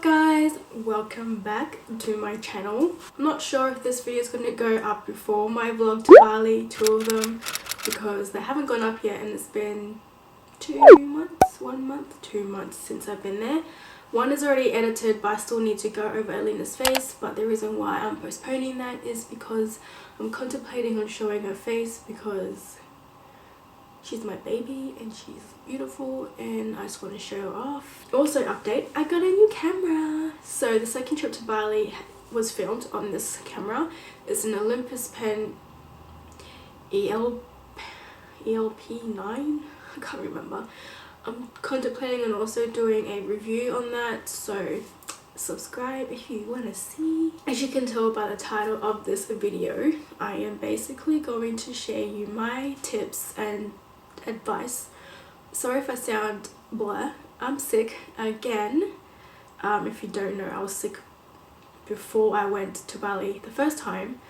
guys, welcome back to my channel. I'm not sure if this video is going to go up before my vlog to Bali, 2 of them, because they haven't gone up yet and it's been 2 months, 1 month, 2 months since I've been there. One is already edited, but I still need to go over Alina's face. But the reason why I'm postponing that is because I'm contemplating on showing her face because she's my baby and she's beautiful and I just want to show her off. Also update, I got a new camera. So the second trip to Bali was filmed on this camera. It's an Olympus Pen ELP9, I can't remember. I'm contemplating on also doing a review on that, so subscribe if you want to see. As you can tell by the title of this video, I am basically going to share you my tips and advice. Sorry if I sound blah. I'm sick again. If you don't know, I was sick before I went to Bali the first time.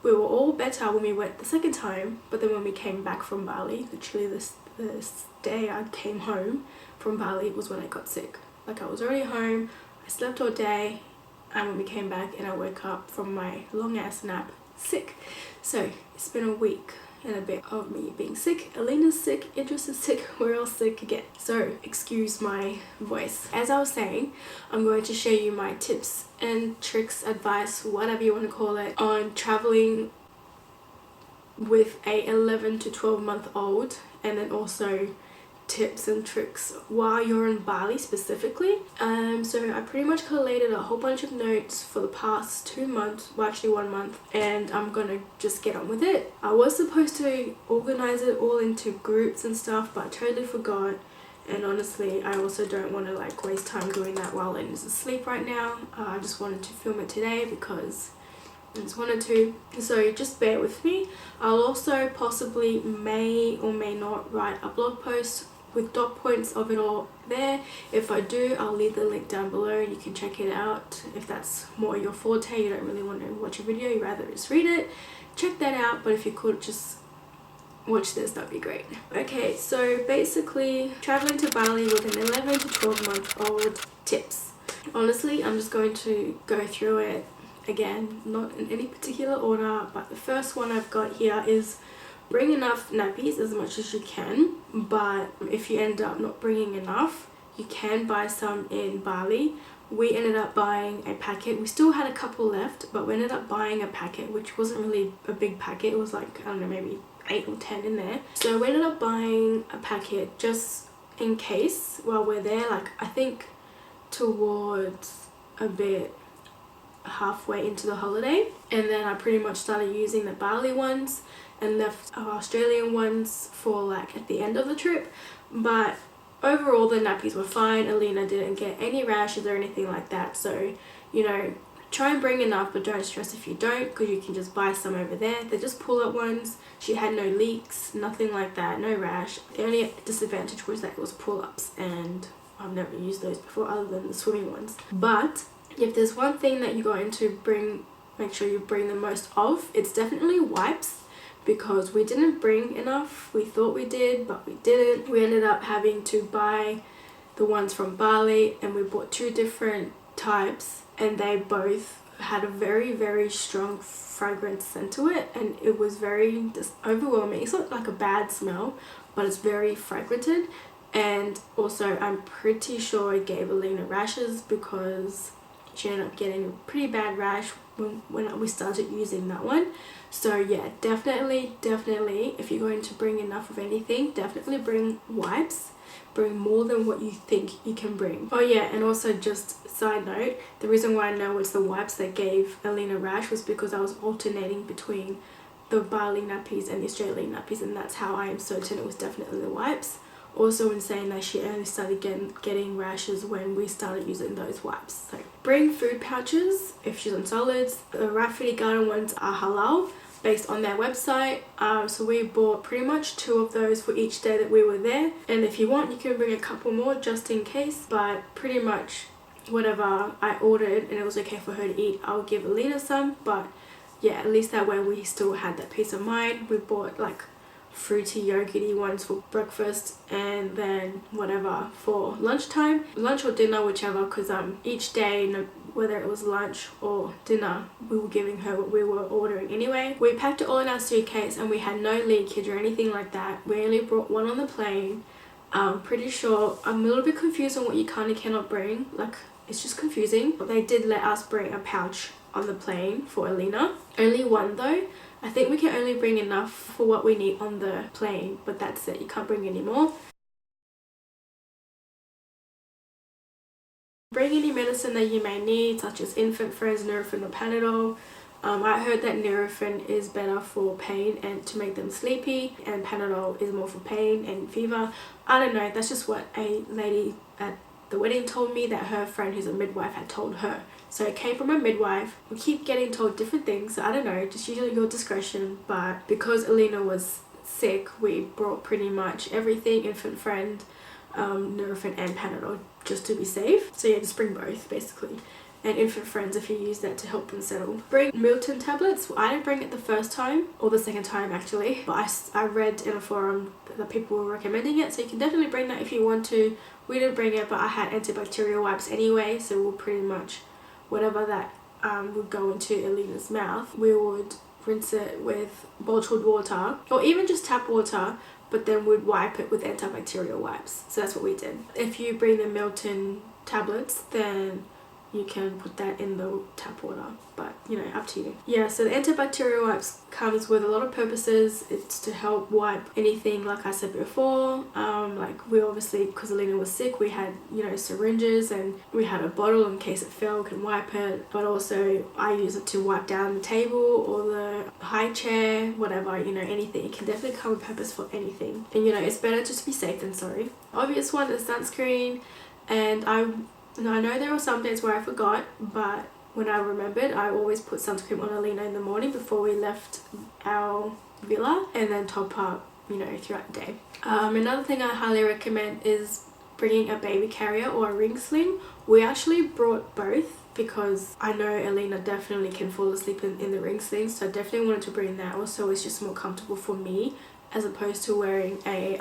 We were all better when we went the second time, but then when we came back from Bali, literally this day I came home from Bali was when I got sick. Like, I was already home, I slept all day, and when we came back and I woke up from my long ass nap sick. So it's been a week and a bit of me being sick. Alina's sick, Idris is sick, we're all sick again. So excuse my voice. As I was saying, I'm going to show you my tips and tricks, advice, whatever you want to call it, on traveling with a 11 to 12 month old, and then also tips and tricks while you're in Bali specifically. So I pretty much collated a whole bunch of notes for the past 2 months, well actually 1 month, and I'm gonna just get on with it. I was supposed to organize it all into groups and stuff, but I totally forgot, and honestly I also don't want to like waste time doing that while Lena's asleep right now. I just wanted to film it today because I just wanted to, so just bear with me. I'll also possibly may or may not write a blog post with dot points of it all there. If I do, I'll leave the link down below and you can check it out. If that's more your forte, you don't really want to watch a video, you rather just read it, check that out. But if you could just watch this, that'd be great. Okay, so basically traveling to Bali with an 11 to 12 month old tips. Honestly, I'm just going to go through it again, not in any particular order, but the first one I've got here is bring enough nappies as much as you can. But if you end up not bringing enough, you can buy some in Bali. We ended up buying a packet. We still had a couple left, but we ended up buying a packet, which wasn't really a big packet. It was like, I don't know, maybe 8 or 10 in there. So we ended up buying a packet just in case while we're there, like I think towards a bit halfway into the holiday. And then I pretty much started using the Bali ones and left our Australian ones for like at the end of the trip. But overall the nappies were fine. Alina didn't get any rashes or anything like that, so you know, try and bring enough, but don't stress if you don't, because you can just buy some over there. They're just pull-up ones. She had no leaks, nothing like that, no rash. The only disadvantage was that it was pull-ups, and I've never used those before other than the swimming ones. But if there's one thing that you're going to bring, make sure you bring the most of, it's definitely wipes, because we didn't bring enough. We thought we did, but we didn't. We ended up having to buy the ones from Bali, and we bought 2 different types, and they both had a very, very strong fragrance scent to it, and it was very just overwhelming. It's not like a bad smell, but it's very fragranted. And also I'm pretty sure it gave Alina rashes because she ended up getting a pretty bad rash when we started using that one. So yeah, definitely if you're going to bring enough of anything, definitely bring wipes. Bring more than what you think you can bring. Oh yeah, and also just side note, the reason why I know it's the wipes that gave Alina rash was because I was alternating between the Bali nappies and the Australian nappies, and that's how I am certain it was definitely the wipes. Also in saying that she only started getting rashes when we started using those wipes. So bring food pouches if she's on solids. The Rafferty Garden ones are halal based on their website. So we bought pretty much 2 of those for each day that we were there. And if you want, you can bring a couple more just in case. But pretty much whatever I ordered and it was okay for her to eat, I'll give Alina some. But yeah, at least that way we still had that peace of mind. We bought like fruity yogurty ones for breakfast, and then whatever for lunchtime, lunch or dinner, whichever, because each day, whether it was lunch or dinner, we were giving her what we were ordering anyway. We packed it all in our suitcase and we had no leakage or anything like that. We only brought one on the plane. Pretty sure, I'm a little bit confused on what you can and cannot bring, like it's just confusing. But they did let us bring a pouch on the plane for Alina. Only one though. I think we can only bring enough for what we need on the plane, but that's it, you can't bring any more. Bring any medicine that you may need, such as infant friends, Nurofen or Panadol. I heard that Nurofen is better for pain and to make them sleepy, and Panadol is more for pain and fever. I don't know, that's just what a lady at the wedding told me, that her friend who's a midwife had told her. So it came from a midwife. We keep getting told different things, so I don't know, just use your discretion. But because Alina was sick, we brought pretty much everything, infant friend, Nurofen and Panadol, just to be safe. So yeah, just bring both basically. And infant friends if you use that to help them settle. Bring Milton tablets. Well, I didn't bring it the first time, or the second time actually, but I read in a forum that people were recommending it, so you can definitely bring that if you want to. We didn't bring it, but I had antibacterial wipes anyway, so we'll pretty much, whatever that would go into Alina's mouth, we would rinse it with bottled water or even just tap water, but then we'd wipe it with antibacterial wipes. So that's what we did. If you bring the Milton tablets, then you can put that in the tap water, but you know, up to you. Yeah, so the antibacterial wipes comes with a lot of purposes. It's to help wipe anything, like I said before, like we obviously, because Alina was sick, we had, you know, syringes, and we had a bottle in case it fell, can wipe it. But also I use it to wipe down the table or the high chair, whatever, you know, anything. It can definitely come with purpose for anything, and you know, it's better just to be safe than sorry. Obvious one is sunscreen, and I know there were some days where I forgot, but when I remembered, I always put sunscreen on Alina in the morning before we left our villa, and then top up, you know, throughout the day. Another thing I highly recommend is bringing a baby carrier or a ring sling. We actually brought both because I know Alina definitely can fall asleep in the ring sling, so I definitely wanted to bring that. Also, it's just more comfortable for me as opposed to wearing a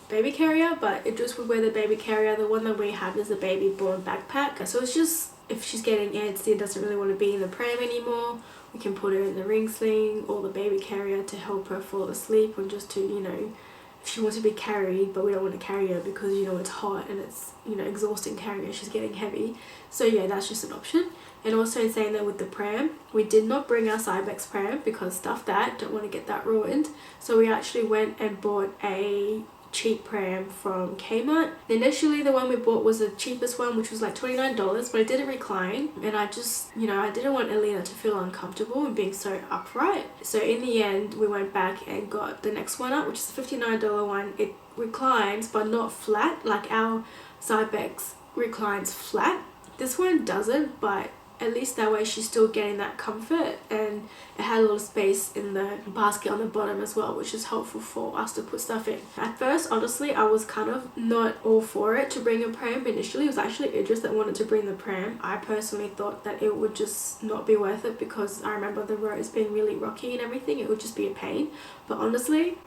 baby carrier, but it just would wear the baby carrier. The one that we have is a baby born backpack, so it's just, if she's getting antsy and doesn't really want to be in the pram anymore, we can put her in the ring sling or the baby carrier to help her fall asleep, or just to, you know, if she wants to be carried but we don't want to carry her because, you know, it's hot and it's, you know, exhausting carrying her, she's getting heavy. So yeah, that's just an option. And also in saying that, with the pram, we did not bring our Cybex pram because stuff that, don't want to get that ruined. So we actually went and bought a cheap pram from Kmart. Initially the one we bought was the cheapest one, which was like $29, but it didn't recline, and I just, you know, I didn't want Alina to feel uncomfortable and being so upright. So in the end we went back and got the next one up, which is a $59 one. It reclines but not flat, like our Cybex reclines flat. This one doesn't, but at least that way she's still getting that comfort, and it had a little space in the basket on the bottom as well, which is helpful for us to put stuff in. At first, honestly, I was kind of not all for it to bring a pram. Initially, it was actually Idris that wanted to bring the pram. I personally thought that it would just not be worth it because I remember the roads being really rocky and everything. It would just be a pain. But honestly,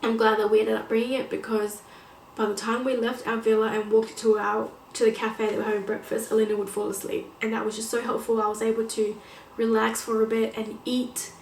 I'm glad that we ended up bringing it, because by the time we left our villa and walked to the cafe that we were having breakfast, Alina would fall asleep, and that was just so helpful. I was able to relax for a bit and eat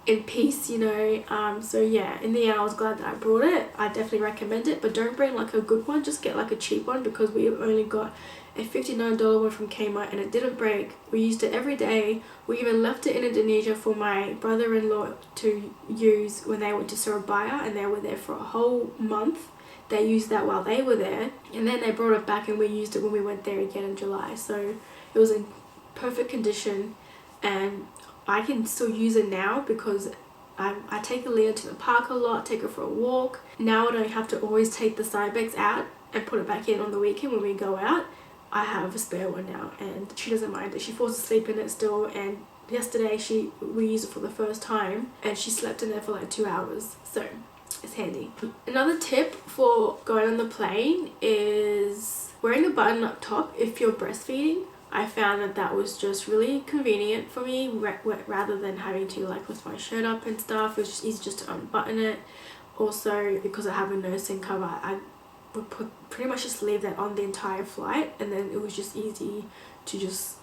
in peace, you know. So yeah, in the end I was glad that I brought it. I definitely recommend it, but don't bring like a good one, just get like a cheap one, because we only got a $59 one from Kmart and it didn't break. We used it every day. We even left it in Indonesia for my brother-in-law to use when they went to Surabaya, and they were there for a whole month. They used that while they were there, and then they brought it back and we used it when we went there again in July. So it was in perfect condition, and I can still use it now because I take Alina to the park a lot, take her for a walk. Now I don't have to always take the Cybex out and put it back in on the weekend when we go out. I have a spare one now, and she doesn't mind it. She falls asleep in it still, and yesterday we used it for the first time and she slept in there for like 2 hours. So it's handy. Another tip for going on the plane is wearing a button up top if you're breastfeeding. I found that that was just really convenient for me, rather than having to like lift my shirt up and stuff. It was just easy just to unbutton it. also because I have a nursing cover, I would pretty much just leave that on the entire flight, and then it was just easy to just,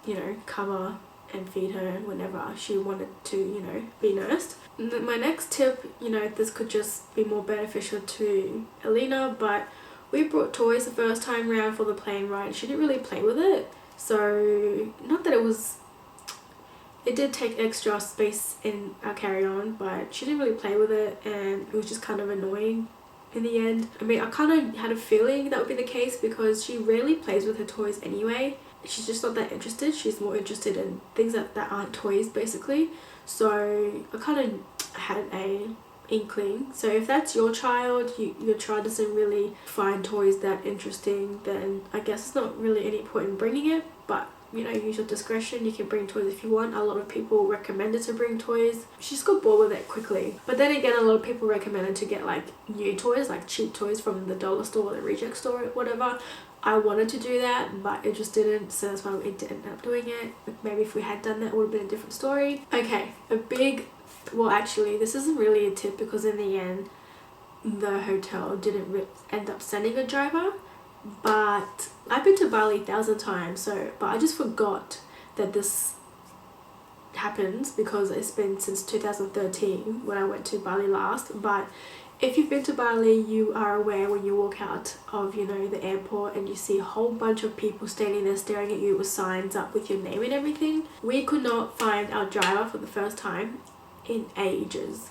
you know, cover and feed her whenever she wanted to, you know, be nursed. My next tip, you know, this could just be more beneficial to Alina, but we brought toys the first time around for the plane ride. She didn't really play with it, so not that it did take extra space in our carry-on, but she didn't really play with it, and it was just kind of annoying in the end. I mean, I kind of had a feeling that would be the case because she rarely plays with her toys anyway. She's just not that interested. She's more interested in things that aren't toys, basically. So I kind of had a inkling. So if that's your child, your child doesn't really find toys that interesting, then I guess it's not really any point in bringing it. But you know, use your discretion. You can bring toys if you want. A lot of people recommended to bring toys. She just got bored with it quickly. But then again, a lot of people recommended to get like new toys, like cheap toys from the dollar store or the reject store or whatever. I wanted to do that, but it just didn't, so that's why we didn't end up doing it. Maybe if we had done that, it would have been a different story. Okay, well actually this isn't really a tip because in the end the hotel didn't end up sending a driver, but I've been to Bali 1,000 times, but I just forgot that this happens because it's been since 2013 when I went to Bali last. But if you've been to Bali, you are aware when you walk out of, you know, the airport and you see a whole bunch of people standing there staring at you with signs up with your name and everything. We could not find our driver for the first time in ages,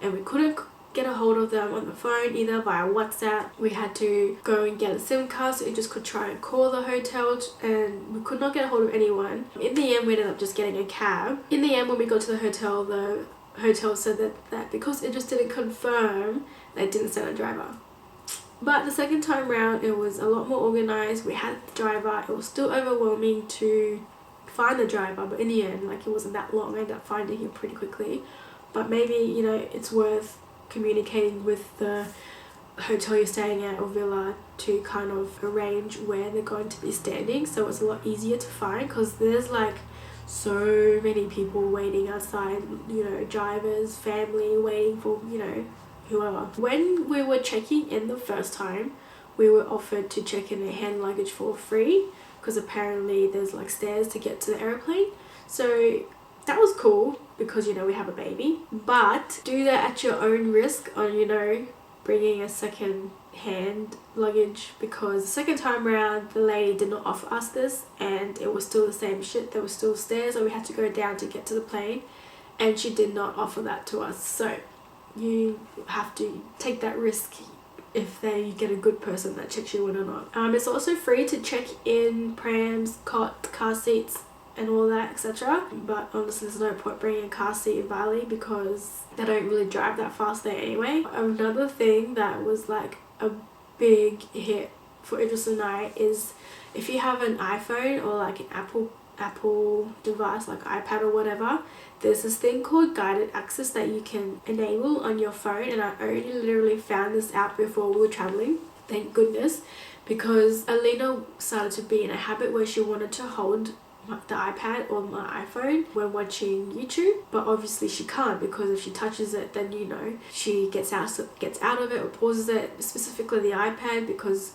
and we couldn't get a hold of them on the phone either via WhatsApp. We had to go and get a SIM card so we just could try and call the hotel, and we could not get a hold of anyone. In the end, we ended up just getting a cab. In the end, when we got to the hotel said that because it just didn't confirm, they didn't send a driver. But the second time round, it was a lot more organized. We had the driver. It was still overwhelming to find the driver, but in the end, like, it wasn't that long. I ended up finding him pretty quickly. But maybe, you know, it's worth communicating with the hotel you're staying at or villa to kind of arrange where they're going to be standing, so it's a lot easier to find, because there's like so many people waiting outside, you know, drivers, family waiting for, you know, whoever. When we were checking in the first time, we were offered to check in their hand luggage for free, because apparently there's like stairs to get to the airplane. So that was cool because, you know, we have a baby, but do that at your own risk on, you know, bringing a second hand luggage, because the second time around the lady did not offer us this and it was still the same shit. There were still stairs that we had to go down to get to the plane, and she did not offer that to us. So you have to take that risk if they get a good person that checks you in or not. It's also free to check in prams, cot, car seats and all that, etc. But honestly, there's no point bringing a car seat in Bali because they don't really drive that fast there anyway. Another thing that was like a big hit for Idris and I is if you have an iPhone or like an Apple device like iPad or whatever, there's this thing called guided access that you can enable on your phone, and I only literally found this out before we were traveling, thank goodness, because Alina started to be in a habit where she wanted to hold the iPad or my iPhone when watching YouTube, but obviously she can't, because if she touches it, then, you know, she gets out of it or pauses it, specifically the iPad, because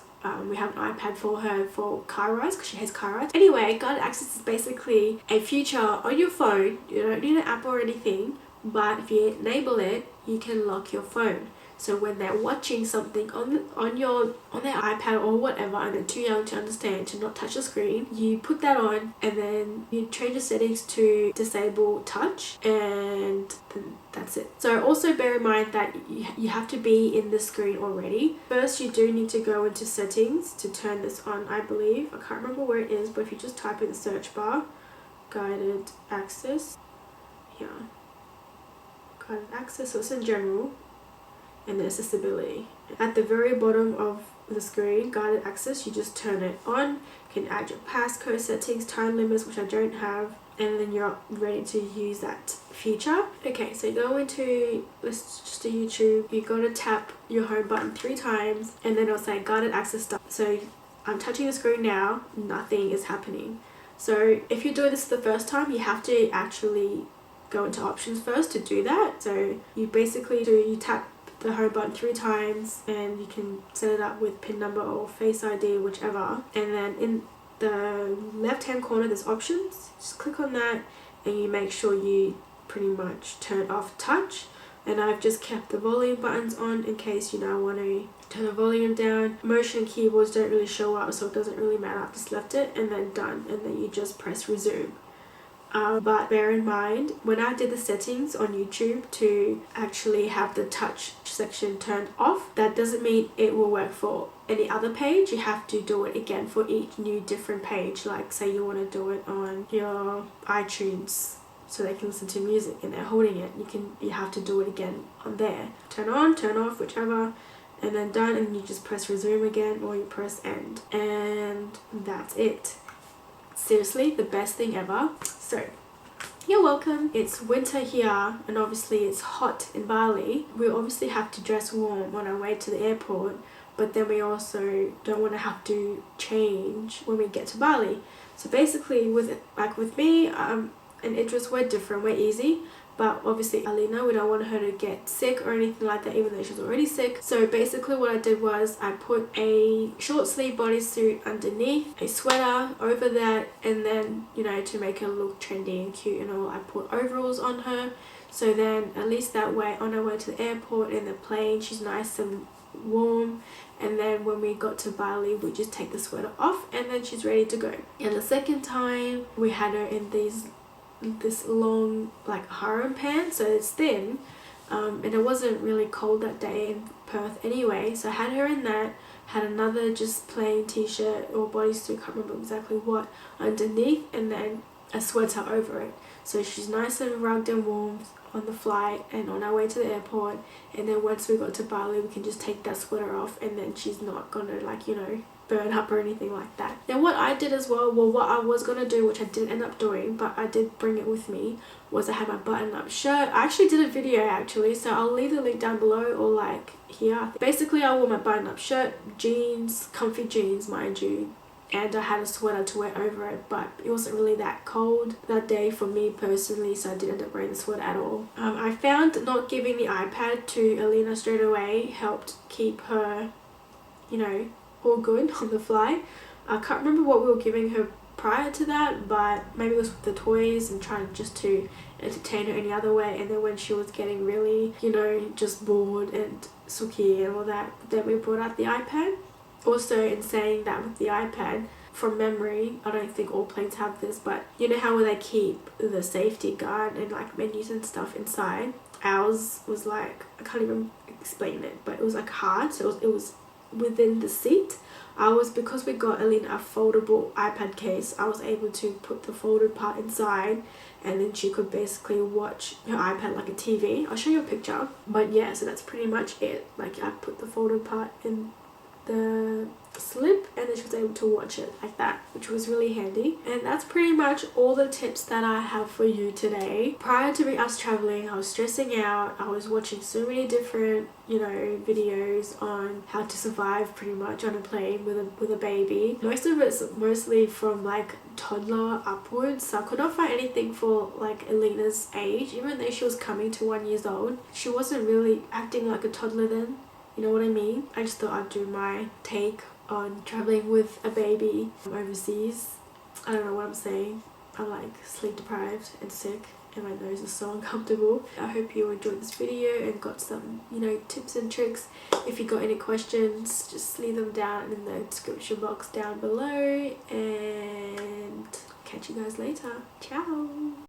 we have an iPad for her for car rides because she has car rides. Anyway, guided access is basically a feature on your phone. You don't need an app or anything, but if you enable it, you can lock your phone. So when they're watching something on their iPad or whatever, and they're too young to understand to not touch the screen, you put that on and then you change the settings to disable touch, and that's it. So also bear in mind that you have to be in the screen already. First, you do need to go into settings to turn this on, I believe. I can't remember where it is, but if you just type in the search bar, guided access, yeah, guided access, so it's in general, and then accessibility. At the very bottom of the screen, guided access, you just turn it on. You can add your passcode settings, time limits, which I don't have, and then you're ready to use that feature. Okay, so you go into, let's just do YouTube. You're going to tap your home button 3 times, and then it'll say guided access start. So I'm touching the screen now, nothing is happening. So if you're doing this the first time, you have to actually go into options first to do that. So you basically you tap the home button 3 times, and you can set it up with pin number or Face ID, whichever. And then in the left hand corner there's options. Just click on that and you make sure you pretty much turn off touch. And I've just kept the volume buttons on in case you now want to turn the volume down. Motion keyboards don't really show up, so it doesn't really matter. I've just left it and then done, and then you just press resume. But bear in mind, when I did the settings on YouTube to actually have the touch section turned off, that doesn't mean it will work for any other page. You have to do it again for each new different page. Like say you want to do it on your iTunes so they can listen to music and they're holding it, you have to do it again on there. Turn on, turn off, whichever, and then done, and you just press resume again or you press end, and that's it. Seriously, the best thing ever. So you're welcome. It's winter here and obviously it's hot in Bali. We obviously have to dress warm on our way to the airport, but then we also don't want to have to change when we get to Bali. So basically with me and Idris, we're different, we're easy. But obviously Alina, we don't want her to get sick or anything like that, even though she's already sick. So basically what I did was I put a short sleeve bodysuit underneath, a sweater over that, and then, you know, to make her look trendy and cute and all, I put overalls on her. So then at least that way on our way to the airport in the plane, she's nice and warm. And then when we got to Bali, we just take the sweater off and then she's ready to go. And the second time we had her in this long like harem pants, so it's thin, and it wasn't really cold that day in Perth anyway, so I had her in that, had another just plain t-shirt or bodysuit, can't remember exactly what, underneath, and then a sweater over it, so she's nice and rugged and warm on the flight and on our way to the airport. And then once we got to Bali, we can just take that sweater off and then she's not gonna, like, you know, burn up or anything like that. Now what I did as well, what I was gonna do, which I didn't end up doing, but I did bring it with me, was I had my button-up shirt. I actually did a video actually, so I'll leave the link down below or like here. Basically I wore my button-up shirt, jeans, comfy jeans mind you, and I had a sweater to wear over it, but it wasn't really that cold that day for me personally, so I didn't end up wearing the sweater at all. I found not giving the iPad to Alina straight away helped keep her, you know, all good on the fly. I can't remember what we were giving her prior to that, but maybe it was with the toys and trying just to entertain her any other way. And then when she was getting really, you know, just bored and suki and all that, then we brought out the iPad. Also, in saying that, with the iPad, from memory, I don't think all planes have this, but you know how they keep the safety guard and like menus and stuff inside? Ours was like, I can't even explain it, but it was like hard, so it was within the seat. Because we got Alina a foldable iPad case, I was able to put the folded part inside, and then she could basically watch her iPad like a TV. I'll show you a picture, but yeah, so that's pretty much it. Like, I put the folded part in the slip and then she was able to watch it like that, which was really handy. And that's pretty much all the tips that I have for you today. Prior to us traveling, I was stressing out. I was watching so many different, you know, videos on how to survive pretty much on a plane with a baby. Most of it's mostly from like toddler upwards, so I could not find anything for like Alina's age. Even though she was coming to 1 year old, she wasn't really acting like a toddler then. You know what I mean? I just thought I'd do my take on traveling with a baby overseas. I don't know what I'm saying. I'm like sleep deprived and sick and my nose is so uncomfortable. I hope you enjoyed this video and got some, you know, tips and tricks. If you got any questions, just leave them down in the description box down below, and catch you guys later. Ciao!